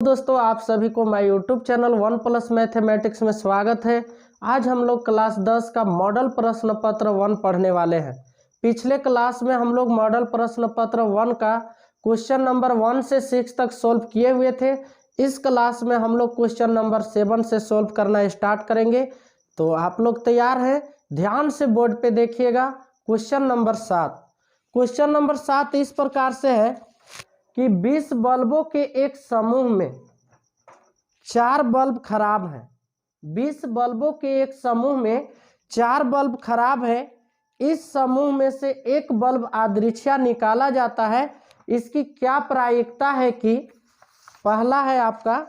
दोस्तों, आप सभी को माय यूट्यूब चैनल 1+ मैथमेटिक्स में स्वागत है। आज हम लोग क्लास 10 का मॉडल प्रश्न पत्र 1 पढ़ने वाले हैं। पिछले क्लास में हम लोग मॉडल प्रश्न पत्र 1 का क्वेश्चन नंबर 1 से 6 तक सोल्व किए हुए थे। इस क्लास में हम लोग क्वेश्चन नंबर 7 से सोल्व करना स्टार्ट करेंगे। तो आप लोग तैयार हैं? ध्यान से बोर्ड पे देखिएगा। Question number 7। क्वेश्चन नंबर 7 इस प्रकार से है कि 20 बल्बों के एक समूह में 4 बल्ब खराब हैं। 20 बल्बों के एक समूह में 4 बल्ब खराब है। इस समूह में से एक बल्ब अदृश्य निकाला जाता है। इसकी क्या प्रायिकता है कि पहला है आपका,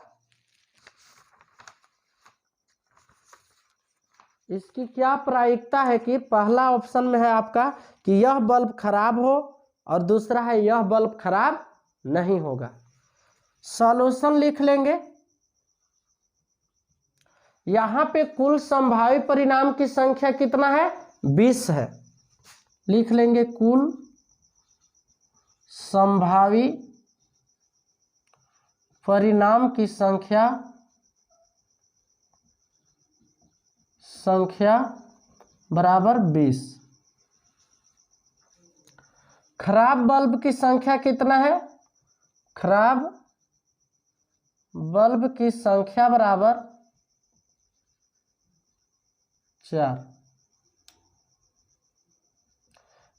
इसकी क्या प्रायिकता है कि पहला ऑप्शन में है आपका कि यह बल्ब खराब हो और दूसरा है यह बल्ब खराब नहीं होगा। सॉल्यूशन लिख लेंगे। यहां पे कुल संभावित परिणाम की संख्या कितना है? 20 है। लिख लेंगे कुल संभावित परिणाम की संख्या बराबर 20। खराब बल्ब की संख्या कितना है? खराब बल्ब की संख्या बराबर 4।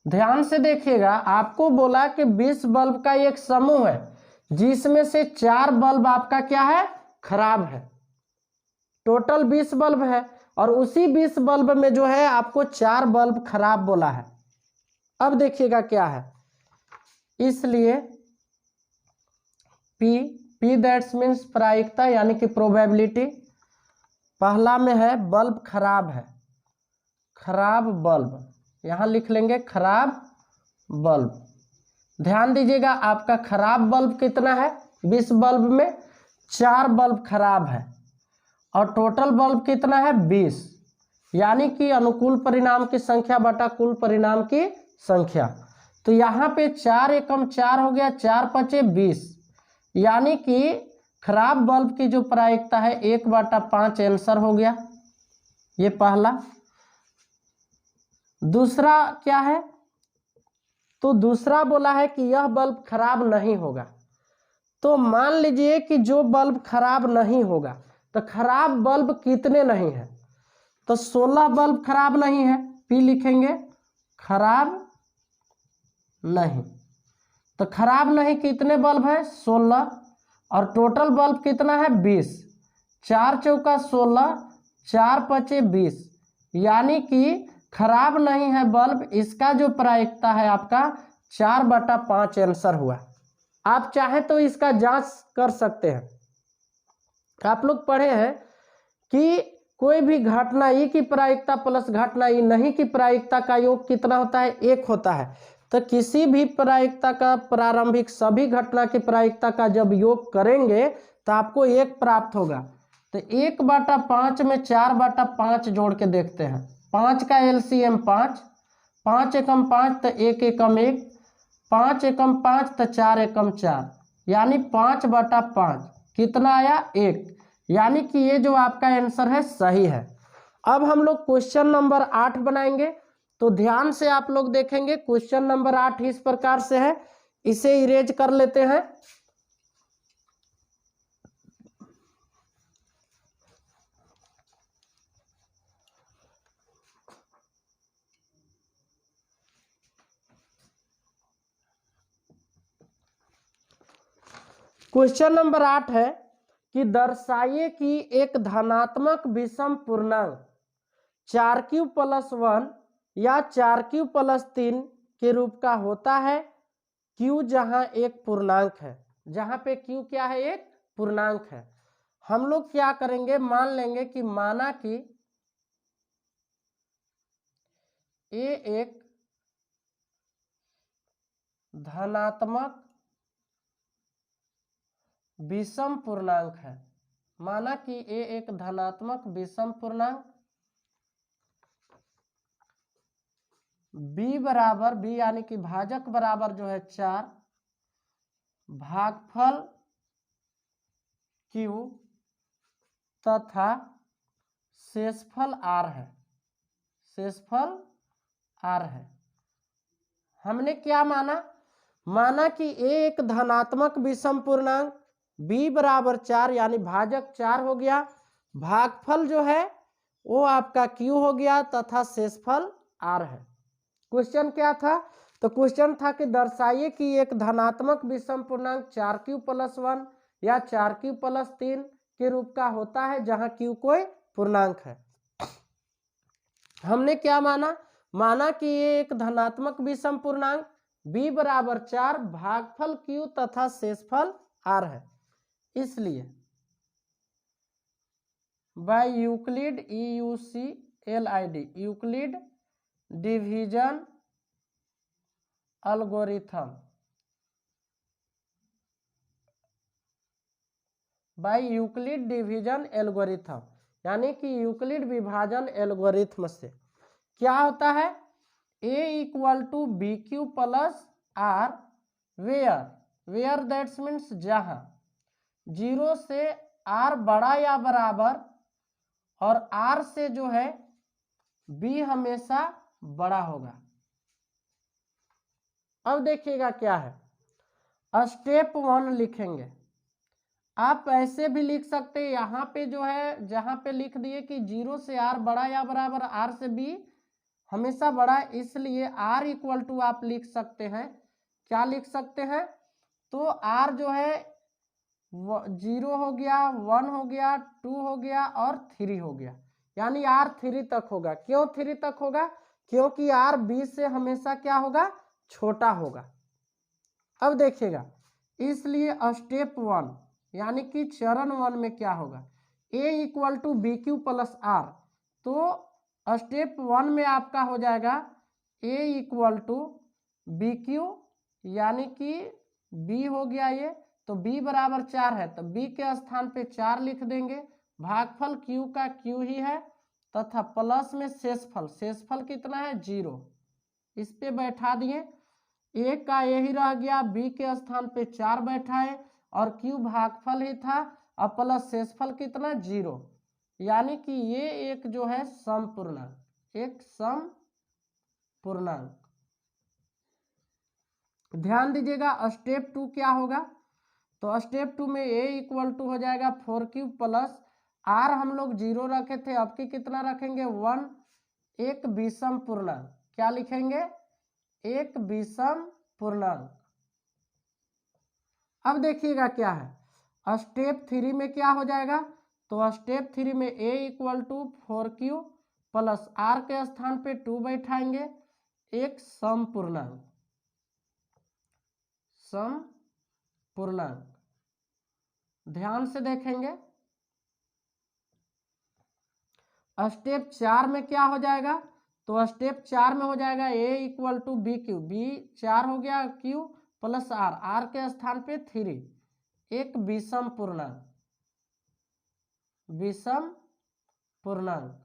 ध्यान से देखिएगा, आपको बोला कि 20 बल्ब का एक समूह है जिसमें से 4 बल्ब आपका क्या है? खराब है। टोटल 20 बल्ब है और उसी 20 बल्ब में जो है आपको 4 बल्ब खराब बोला है। अब देखिएगा क्या है, इसलिए P दैट्स मीन्स प्रायिकता यानी कि प्रोबेबिलिटी। पहला में है बल्ब खराब है, खराब बल्ब, यहां लिख लेंगे खराब बल्ब। ध्यान दीजिएगा, आपका खराब बल्ब कितना है? 20 बल्ब में 4 बल्ब खराब है और टोटल बल्ब कितना है? 20, यानी कि अनुकूल परिणाम की संख्या बटा कुल परिणाम की संख्या। तो यहाँ पे 4 एकम 4 हो गया, 4 पचे 20, यानी कि खराब बल्ब की जो प्रायिकता है 1/5 आंसर हो गया। ये पहला। दूसरा क्या है? तो दूसरा बोला है कि यह बल्ब खराब नहीं होगा। तो मान लीजिए कि जो बल्ब खराब नहीं होगा, तो खराब बल्ब कितने नहीं है? तो 16 बल्ब खराब नहीं है। P लिखेंगे खराब नहीं। तो खराब नहीं कितने बल्ब है? 16। और टोटल बल्ब कितना है? 20। 4 चौका 16, 4 पचे 20, यानी कि खराब नहीं है बल्ब। इसका जो प्रायिकता है आपका 4/5 आंसर हुआ। आप चाहे तो इसका जांच कर सकते हैं। आप लोग पढ़े हैं कि कोई भी घटना ई की प्रायिकता प्लस घटना ई नहीं की प्रायिकता का योग कितना होता है? 1 होता है। तो किसी भी प्रायिकता का प्रारंभिक सभी घटना की प्रायिकता का जब योग करेंगे तो आपको 1 प्राप्त होगा। तो 1/5 में 4/5 जोड़ के देखते हैं। 5 का LCM 5, 5 एकम 5 तो 1 एकम 1, 5 एकम 5 तो 4 एकम 4, यानी 5/5 कितना आया? 1, यानी कि ये जो आपका आंसर है सही है। अब हम लोग क्वेश्चन नंबर 8 बनाएंगे। तो ध्यान से आप लोग देखेंगे, क्वेश्चन नंबर 8 इस प्रकार से है। इसे इरेज कर लेते हैं। क्वेश्चन नंबर 8 है कि दर्शाइए कि एक धनात्मक विषम पूर्णांक 4q+1 या 4q+3 के रूप का होता है। q जहां एक पूर्णांक है, जहां पे q क्या है? एक पूर्णांक है। हम लोग क्या करेंगे, मान लेंगे कि माना कि a एक धनात्मक विषम पूर्णांक है। माना कि a एक धनात्मक विषम पूर्णांक, b यानी कि भाजक बराबर जो है 4, भागफल क्यू तथा शेषफल आर है, शेषफल आर है। हमने क्या माना? माना कि ए एक धनात्मक विषम पूर्णांक, बी बराबर 4 यानी भाजक 4 हो गया, भागफल जो है वो आपका क्यू हो गया तथा शेषफल आर है। क्वेश्चन क्या था? तो क्वेश्चन था कि दर्शाइए कि एक धनात्मक विषम पूर्णांक 4q+1 या 4q+3 के रूप का होता है जहां q कोई पूर्णांक है। हमने क्या माना? माना कि ये एक धनात्मक विषम पूर्णांक b बराबर 4, भागफल q तथा शेषफल r है। इसलिए by Euclid EUCLID Euclid division algorithm, by Euclid division algorithm यानी कि यूक्लिड विभाजन एल्गोरिथम से क्या होता है? a equal to B Q plus R where that's means जहां 0 से r बड़ा या बराबर और r से जो है b हमेशा बड़ा होगा। अब देखिएगा क्या है, स्टेप 1 लिखेंगे। आप ऐसे भी लिख सकते हैं, यहाँ पे जो है जहां पे लिख दिए कि 0 से r बड़ा या बराबर, r से b हमेशा बड़ा, इसलिए r इक्वल टू आप लिख सकते हैं, क्या लिख सकते हैं? तो r जो है 0 हो गया, 1 हो गया, 2 हो गया और 3 हो गया, यानी r 3 तक होगा। क्यों 3 तक होगा? क्योंकि r b से हमेशा क्या होगा? छोटा होगा। अब देखिएगा, इसलिए स्टेप 1 यानी कि चरण 1 में क्या होगा? a equal to B Q plus R, तो स्टेप 1 में आपका हो जाएगा a equal to B Q यानी कि b हो गया ये, तो b बराबर 4 है तो b के स्थान पे 4 लिख देंगे, भागफल q का q ही है तथा प्लस में शेषफल, शेषफल कितना है? 0, इस पे बैठा दिए, a का यही रह गया, b के स्थान पे 4 बैठाए और q भागफल ही था और प्लस शेषफल कितना? 0, यानी कि ये एक जो है सम पूर्णांक, एक सम पूर्णांक। ध्यान दीजिएगा स्टेप 2 क्या होगा? तो स्टेप 2 में a इक्वल टू हो जाएगा 4q प्लस r, हम लोग 0 रखे थे, अब की कितना रखेंगे? 1, एक विषम पूर्णांक। क्या लिखेंगे? एक विषम पूर्णांक। अब देखिएगा क्या है, स्टेप 3 में क्या हो जाएगा? तो स्टेप 3 में a equal to 4q plus r के स्थान पे 2 बैठाएंगे, एक सम पूर्णांक, सम पूर्णांक। ध्यान से देखेंगे, स्टेप 4 में क्या हो जाएगा? तो स्टेप 4 में हो जाएगा a equal to B Q, b 4 हो गया, q प्लस r, r के स्थान पे 3, एक विषम पूर्णांक, विषम पूर्णांक।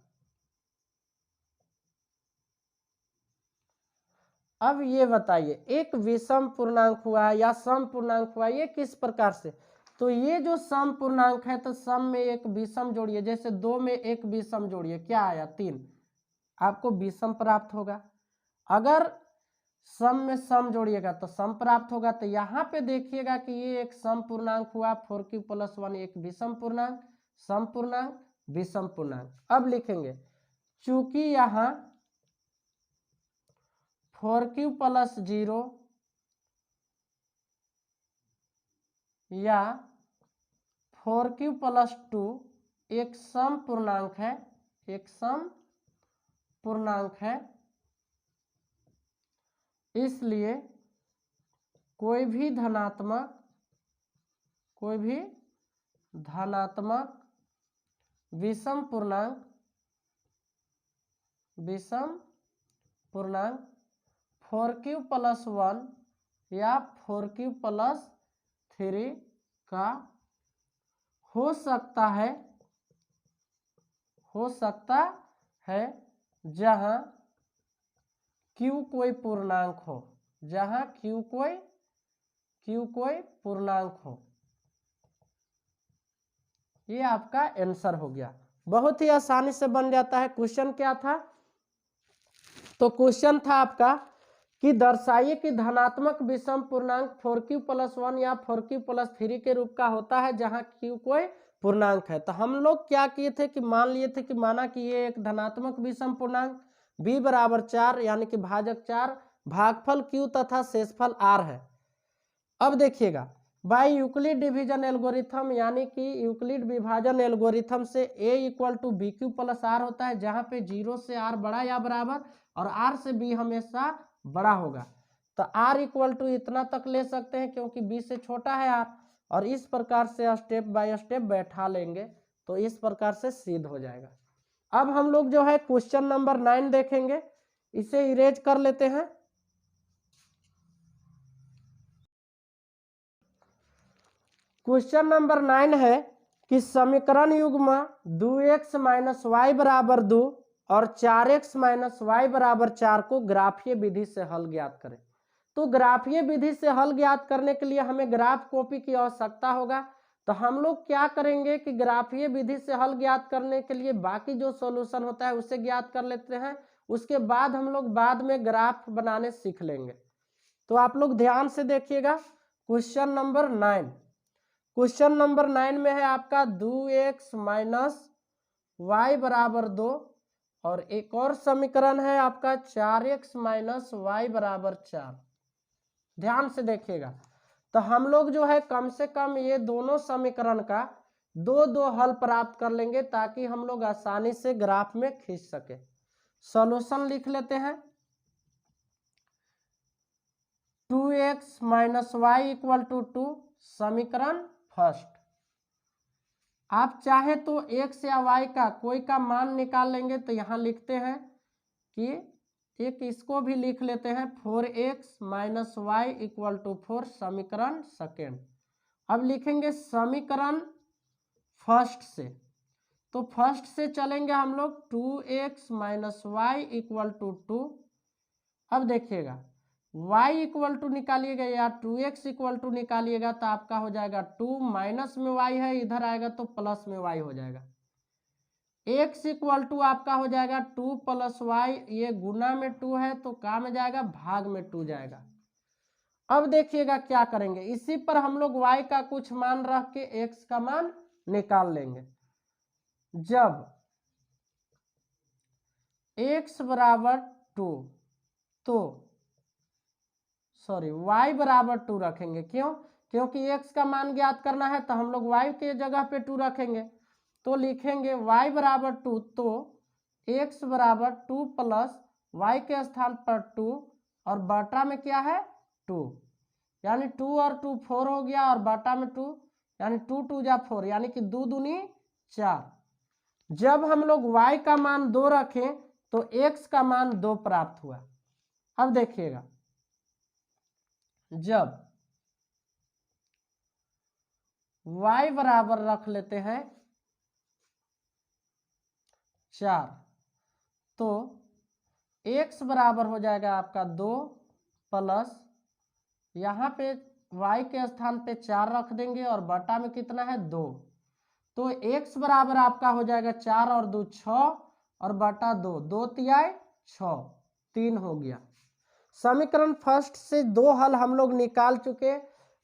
अब ये बताइए, एक विषम पूर्णांक हुआ या सम पूर्णांक हुआ, ये किस प्रकार से? तो ये जो सम पूर्णांक है तो सम में एक विषम जोड़िए, जैसे 2 में एक विषम जोड़िए, क्या आया? 3, आपको विषम प्राप्त होगा। अगर सम में सम जोड़िएगा तो सम प्राप्त होगा। तो यहाँ पे देखिएगा कि ये एक सम पूर्णांक हुआ, 4q प्लस 1 एक विषम पूर्णांक, सम पूर्णांक, विषम पूर्णांक। अब लिखेंगे, चूंकि यहाँ 4q प्लस 0 या 4q प्लस 2 एक सम पूर्णांक है, एक सम पूर्णांक है, इसलिए कोई भी धनात्मक विषम पूर्णांक, विषम पूर्णांक 4q प्लस 1 या 4q प्लस 3 का हो सकता है जहां q कोई पूर्णांक हो, जहां q कोई पूर्णांक हो। ये आपका आंसर हो गया। बहुत ही आसानी से बन जाता है। क्वेश्चन क्या था? तो क्वेश्चन था आपका कि दर्शाइए कि धनात्मक विषम पूर्णांक 4q+1 या 4q+3 के रूप का होता है जहां q कोई पूर्णांक है। तो हम लोग क्या किए थे कि मान लिए थे कि माना कि ये एक धनात्मक विषम पूर्णांक b बराबर 4 यानी कि भाजक 4, भागफल q तथा शेषफल r है। अब देखिएगा, बाय यूक्लिड डिवीजन एल्गोरिथम यानी कि यूक्लिड विभाजन एल्गोरिथम से a = bq+r होता है, जहां पे 0 से r बड़ा या बराबर और r से b हमेशा बड़ा होगा। तो r = इतना तक ले सकते हैं क्योंकि b से छोटा है r, और इस प्रकार से स्टेप बाय स्टेप बैठा लेंगे तो इस प्रकार से सिद्ध हो जाएगा। अब हम लोग जो है क्वेश्चन नंबर 9 देखेंगे, इसे इरेज कर लेते हैं। क्वेश्चन नंबर 9 है कि समीकरण युग्म 2x - y = 2 और 4x - y = 4 को ग्राफीय विधि से हल ज्ञात करें। तो ग्राफीय विधि से हल ज्ञात करने के लिए हमें ग्राफ कॉपी की आवश्यकता होगा। तो हम लोग क्या करेंगे कि ग्राफीय विधि से हल ज्ञात करने के लिए बाकी जो सॉल्यूशन होता है उसे ज्ञात कर लेते हैं, उसके बाद हम लोग बाद में ग्राफ बनाने सीख लेंगे। तो आप लोग ध्यान से देखिएगा क्वेश्चन नंबर 9। क्वेश्चन नंबर 9 में है आपका 2x - y = 2 और एक और समीकरण है आपका 4x - y = 4। ध्यान से देखिएगा, तो हम लोग जो है कम से कम ये दोनों समीकरण का दो हल प्राप्त कर लेंगे ताकि हम लोग आसानी से ग्राफ में खींच सके। सॉल्यूशन लिख लेते हैं। 2x - y = 2 समीकरण फर्स्ट। आप चाहे तो x या y का कोई का मान निकाल लेंगे। तो यहाँ लिखते हैं कि एक इसको भी लिख लेते हैं 4x - y = 4 समीकरण सेकेंड। अब लिखेंगे समीकरण फर्स्ट से, तो फर्स्ट से चलेंगे हम लोग 2x - y = 2। अब देखिएगा y = निकालिएगा या 2x = निकालिएगा तो आपका हो जाएगा 2 माइनस में y है, इधर आएगा तो प्लस में y हो जाएगा। x = आपका हो जाएगा 2 + y, ये गुना में 2 है तो क्या में जाएगा, भाग में 2 जाएगा। अब देखिएगा क्या करेंगे, इसी पर हम लोग y का कुछ मान रख के x का मान निकाल लेंगे। जब x = 2 तो सॉरी y = 2 रखेंगे। क्यों? क्योंकि x का मान ज्ञात करना है तो हम लोग y के जगह पे 2 रखेंगे। तो लिखेंगे y = 2, तो x = 2 प्लस y के स्थान पर 2 और बटा में क्या है 2, यानी 2 और 2 4 हो गया और बटा में 2, यानी 2 2 जा 4, यानी कि 2 दूनी 4। जब हम लोग y का मान 2 रखें तो x का मान 2 प्राप्त हुआ। अब देखिएगा, जब y बराबर रख लेते हैं 4 तो x बराबर हो जाएगा आपका 2 प्लस यहाँ पे y के स्थान पे 4 रख देंगे और बटा में कितना है 2, तो x बराबर आपका हो जाएगा 4 और 2 6 और बटा 2, 2 तिहाई 6, 3 हो गया। समीकरण फर्स्ट से दो हल हम लोग निकाल चुके।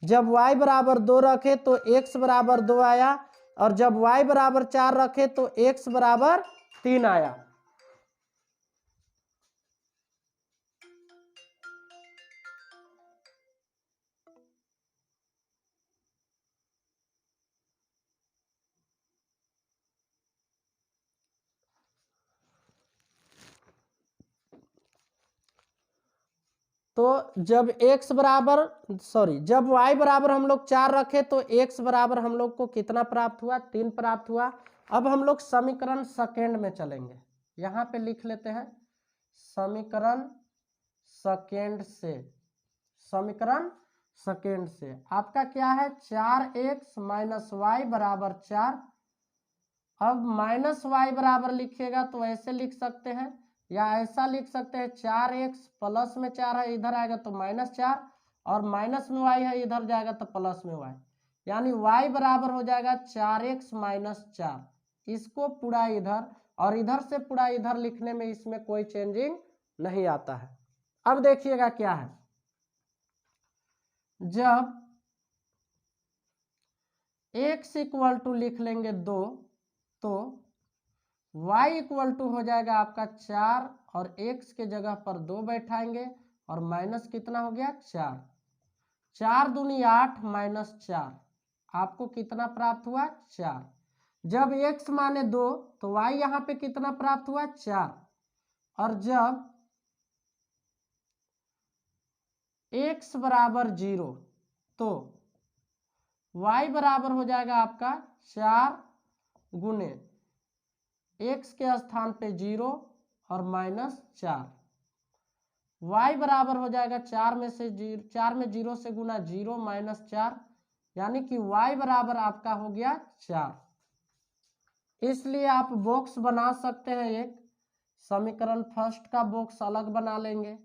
जब y = 2 रखे तो x = 2 आया और जब y = 4 रखे तो x = 3 आया। तो जब जब y बराबर हम लोग 4 रखे तो x बराबर हम लोग को कितना प्राप्त हुआ, 3 प्राप्त हुआ। अब हम लोग समीकरण सेकेंड में चलेंगे, यहाँ पे लिख लेते हैं समीकरण सेकेंड से। समीकरण सेकेंड से आपका क्या है 4x - y = 4। अब -y बराबर लिखिएगा तो ऐसे लिख सकते हैं या ऐसा लिख सकते हैं 4x प्लस में 4 है, इधर आएगा तो -4 और माइनस में y है, इधर जाएगा तो प्लस में y, यानी y बराबर हो जाएगा 4x माइनस 4। इसको पूरा इधर और इधर से पूरा इधर लिखने में इसमें कोई चेंजिंग नहीं आता है। अब देखिएगा क्या है, जब x इक्वल टू लिख लेंगे 2 तो y इक्वल टू हो जाएगा आपका 4 और x के जगह पर 2 बैठाएंगे और माइनस कितना हो गया 4। 4 दूनी 8 माइनस 4, आपको कितना प्राप्त हुआ 4। जब x माने 2 तो y यहाँ पे कितना प्राप्त हुआ 4, और जब x बराबर 0 तो y बराबर हो जाएगा आपका 4 गुने x के स्थान पे 0 और माइनस 4। y बराबर हो जाएगा 4 में 0 से गुना 0 माइनस 4, यानी कि y बराबर आपका हो गया 4। इसलिए आप बॉक्स बना सकते हैं, एक समीकरण फर्स्ट का बॉक्स अलग बना लेंगे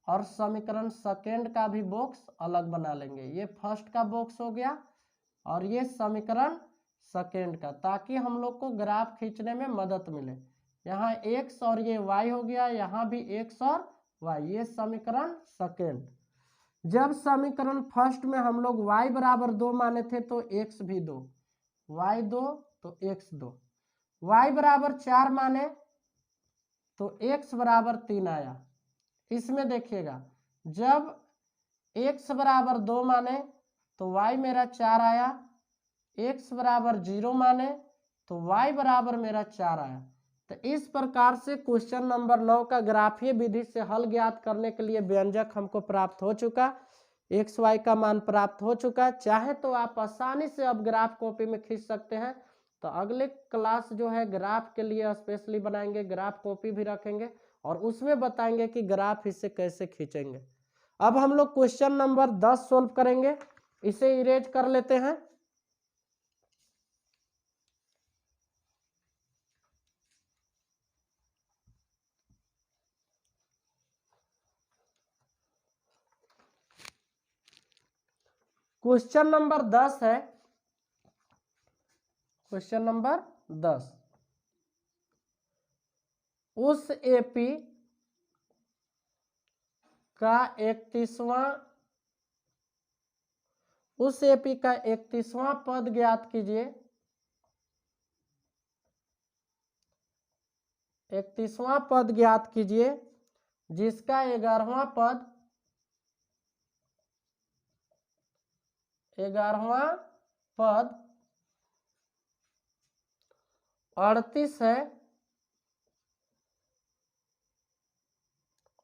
और समीकरण सेकेंड का भी बॉक्स अलग बना लेंगे। ये फर्स्ट का बॉक्स हो गया और ये समीकरण सेकेंड का, ताकि हम लोग को ग्राफ खींचने में मदद मिले। यहाँ x और ये y हो गया, यहाँ भी x और y, ये समीकरण सेकेंड। जब समीकरण फर्स्ट में हम लोग y बराबर 2 माने थे तो x भी 2, y 2 तो x 2, y बराबर 4 माने तो x बराबर 3 आया। इसमें देखिएगा, जब x बराबर 2 माने तो y मेरा 4 आया, x बराबर 0 माने तो y बराबर मेरा 4 आया। तो इस प्रकार से क्वेश्चन नंबर 9 का ग्राफीय विधि से हल ज्ञात करने के लिए व्यंजक हमको प्राप्त हो चुका, x y का मान प्राप्त हो चुका। चाहे तो आप आसानी से अब ग्राफ कॉपी में खींच सकते हैं। तो अगले क्लास जो है ग्राफ के लिए स्पेशली बनाएंगे, ग्राफ कॉपी भी रखेंगे और उसमें बताएंगे कि ग्राफ इसे कैसे खींचेंगे। अब हम लोग क्वेश्चन नंबर 10 सोल्व करेंगे, इसे इरेज कर लेते हैं। क्वेश्चन नंबर 10 है, क्वेश्चन नंबर 10, उस एपी का 31वां पद ज्ञात कीजिए। 31वां पद ज्ञात कीजिए जिसका 11वां पद 38 है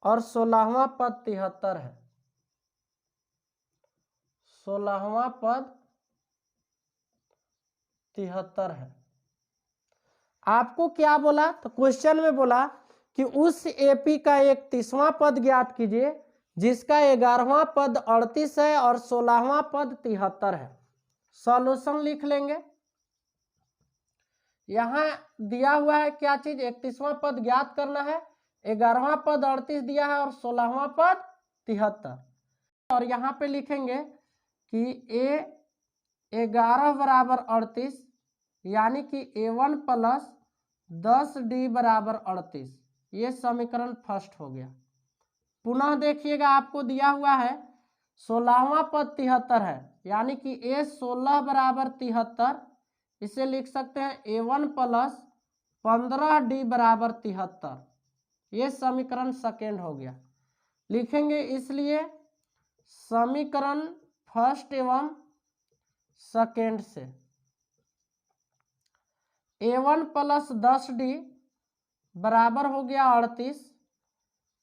और 16वां पद 73 है। 16वां पद 73 है। आपको क्या बोला, तो क्वेश्चन में बोला कि उस एपी का 31वां पद ज्ञात कीजिए जिसका 11वां पद 38 है और 16वां पद 73 है। सॉल्यूशन लिख लेंगे। यहां दिया हुआ है क्या चीज, 31वां पद ज्ञात करना है, 11वां पद 38 दिया है और 16वां पद 73। और यहाँ पे लिखेंगे कि a11 बराबर 38, यानी कि a1 प्लस 10d बराबर 38। ये समीकरण फर्स्ट हो गया। पुनः देखिएगा, आपको दिया हुआ है 16वां पद 73 है, यानी कि a16 बराबर 73, इसे लिख सकते हैं a1 प्लस 15d बराबर 73। ये समीकरण सेकेंड हो गया। लिखेंगे इसलिए समीकरण फर्स्ट एवं सेकेंड से a1 प्लस 10d बराबर हो गया 38,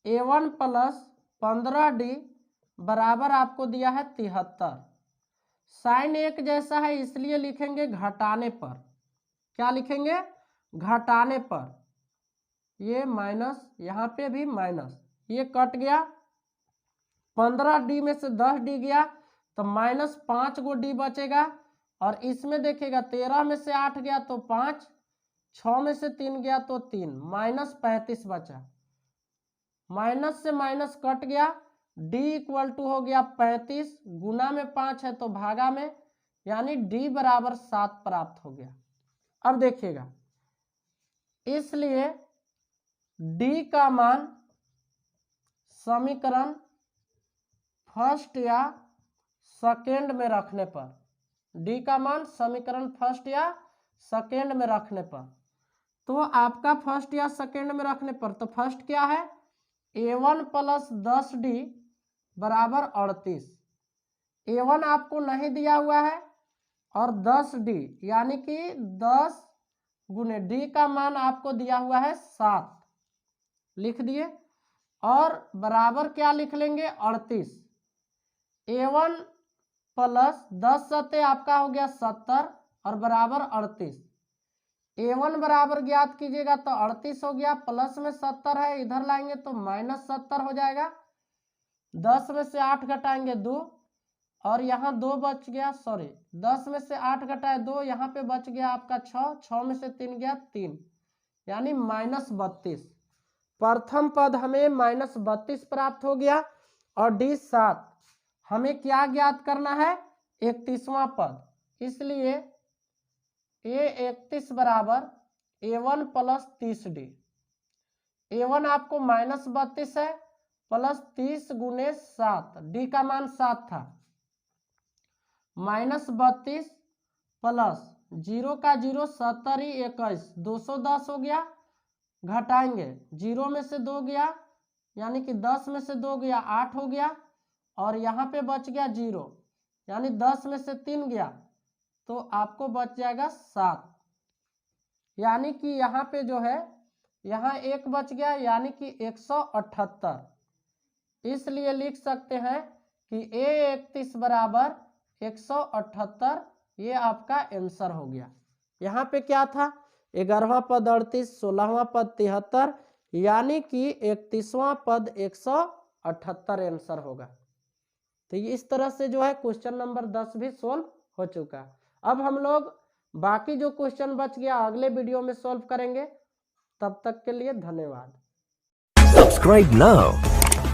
a1 प्लस 15d बराबर आपको दिया है 73। साइन एक जैसा है इसलिए लिखेंगे घटाने पर। क्या लिखेंगे, घटाने पर। ये माइनस, यहाँ पे भी माइनस, ये कट गया, 15d में से 10d गया तो माइनस 5 गो d बचेगा। और इसमें देखिएगा 13 में से 8 गया तो 5, 6 में से 3 गया तो 3, माइनस 35 बचा। माइनस से माइनस कट गया, d इक्वल टू हो गया 35, गुना में 5 है तो भागा में, यानी डी बराबर 7 प्राप्त हो गया। अब देखिएगा, इसलिए डी का मान समीकरण फर्स्ट या सेकेंड में रखने पर, डी का मान समीकरण फर्स्ट या सेकेंड में रखने पर, तो आपका फर्स्ट या सेकेंड में रखने पर, तो फर्स्ट क्या है, a1 प्लस 10d बराबर 38। a1 आपको नहीं दिया हुआ है और 10d यानी कि 10 गुने d का मान आपको दिया हुआ है 7, लिख दिए, और बराबर क्या लिख लेंगे 38। a1 प्लस 10 सत्ते आपका हो गया 70 और बराबर 38। a1 बराबर ज्ञात कीजिएगा तो 38 हो गया, प्लस में 70 है, इधर लाएंगे तो माइनस 70 हो जाएगा। 10 में से 8 घटाएंगे 2 और यहाँ 2 बच गया, सॉरी 10 में से 8 घटाए 2, यहाँ पे बच गया आपका 6, 6 में से 3 गया 3, यानी -32। प्रथम पद हमें -32 प्राप्त हो गया और डी 7। हमें क्या ज्ञात करना है, 31वां पद, इसलिए a31 बराबर a1 प्लस 30d। a1 आपको -32 है प्लस 30 गुने 7, डी का मान 7 था, -32 प्लस 0 का 0 70 ही 21, 210 हो गया, घटाएंगे 0 में से 2 गया, यानी कि 10 में से 2 गया 8 हो गया, और यहाँ पे बच गया 0, यानी 10 में से 3 गया तो आपको बच जाएगा 7, यानी कि यहाँ पे जो है यहाँ 1 बच गया, यानी कि 178। इसलिए लिख सकते हैं कि a31 बराबर 178, ये आपका आंसर हो गया। यहाँ पे क्या था, 11वां पद 38, 16वां पद 73, यानी कि 31वां पद 178 आंसर होगा। तो ये इस तरह से जो है क्वेश्चन नंबर 10 भी सोल्व हो चुका। अब हम लोग बाकी जो क्वेश्चन बच गया अगले वीडियो में सोल्व करेंगे। तब तक के लिए धन्यवाद। Subscribe now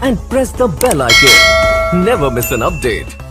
and press the bell icon. Never miss an update.